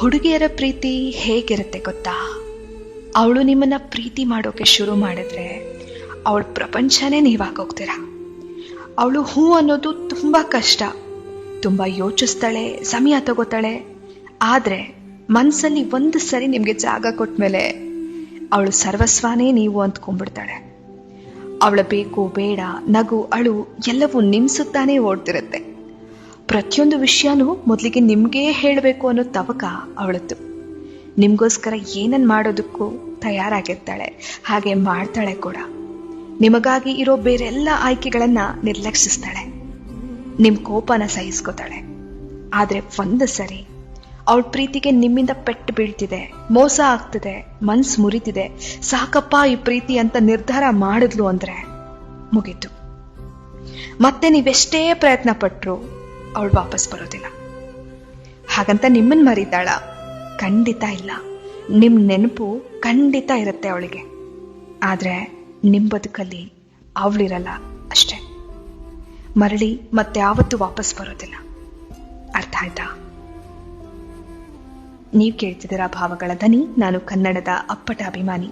ಹುಡುಗಿಯರ ಪ್ರೀತಿ ಹೇಗಿರುತ್ತೆ ಗೊತ್ತಾ? ಅವಳು ನಿಮ್ಮನ್ನ ಪ್ರೀತಿ ಮಾಡೋಕೆ ಶುರು ಮಾಡಿದ್ರೆ ಅವಳ ಪ್ರಪಂಚನೇ ನೀವಾಗೋಗ್ತೀರ. ಅವಳು ಹೂ ಅನ್ನೋದು ತುಂಬಾ ಕಷ್ಟ, ತುಂಬಾ ಯೋಚಿಸ್ತಾಳೆ, ಸಮಯ ತಗೋತಾಳೆ. ಆದ್ರೆ ಮನ್ಸಲ್ಲಿ ಒಂದು ಸರಿ ನಿಮ್ಗೆ ಜಾಗ ಕೊಟ್ಮೇಲೆ ಅವಳು ಸರ್ವಸ್ವಾನೇ ನೀವು ಅಂದ್ಕೊಂಡ್ಬಿಡ್ತಾಳೆ. ಅವಳ ಬೇಕು ಬೇಡ, ನಗು ಅಳು ಎಲ್ಲವೂ ನಿಮ್ ಸುತ್ತಾನೇ ಓಡ್ತಿರುತ್ತೆ. ಪ್ರತಿಯೊಂದು ವಿಷಯನೂ ಮೊದಲಿಗೆ ನಿಮ್ಗೇ ಹೇಳಬೇಕು ಅನ್ನೋ ತವಕ ಅವಳದ್ದು. ನಿಮ್ಗೋಸ್ಕರ ಏನನ್ ಮಾಡೋದಕ್ಕೂ ತಯಾರಾಗಿರ್ತಾಳೆ, ಹಾಗೆ ಮಾಡ್ತಾಳೆ ಕೂಡ. ನಿಮಗಾಗಿ ಇರೋ ಬೇರೆಲ್ಲ ಆಯ್ಕೆಗಳನ್ನ ನಿರ್ಲಕ್ಷಿಸ್ತಾಳೆ. ನಿಮ್ ಕೋಪನ ಸಹಿಸ್ಕೋತಾಳೆ. ಆದ್ರೆ ಒಂದು ಸರಿ ಅವಳ ಪ್ರೀತಿಗೆ ನಿಮ್ಮಿಂದ ಪೆಟ್ಟು ಬೀಳ್ತಿದೆ, ಮೋಸ ಆಗ್ತಿದೆ, ಮನ್ಸ್ ಮುರಿತಿದೆ, ಸಾಕಪ್ಪ ಈ ಪ್ರೀತಿ ಅಂತ ನಿರ್ಧಾರ ಮಾಡಿದ್ಲು ಅಂದ್ರೆ ಮುಗೀತು. ಮತ್ತೆ ನೀವೆಷ್ಟೇ ಪ್ರಯತ್ನ ಪಟ್ರು ಅವಳು ವಾಪಸ್ ಬರೋದಿಲ್ಲ. ಹಾಗಂತ ನಿಮ್ಮನ್ ಮರೀತಾಳ? ಖಂಡಿತ ಇಲ್ಲ. ನಿಮ್ ನೆನಪು ಖಂಡಿತ ಇರುತ್ತೆ ಅವಳಿಗೆ. ಆದ್ರೆ ನಿಮ್ ಬದುಕಲ್ಲಿ ಅವಳಿರಲ್ಲ ಅಷ್ಟೇ. ಮರಳಿ ಮತ್ತೆ ಯಾವತ್ತೂ ವಾಪಸ್ ಬರೋದಿಲ್ಲ. ಅರ್ಥ ಆಯ್ತಾ? ನೀವ್ ಕೇಳ್ತಿದ್ದೀರಾ ಭಾವಗಳ ಧ್ವನಿ. ನಾನು ಕನ್ನಡದ ಅಪ್ಪಟ ಅಭಿಮಾನಿ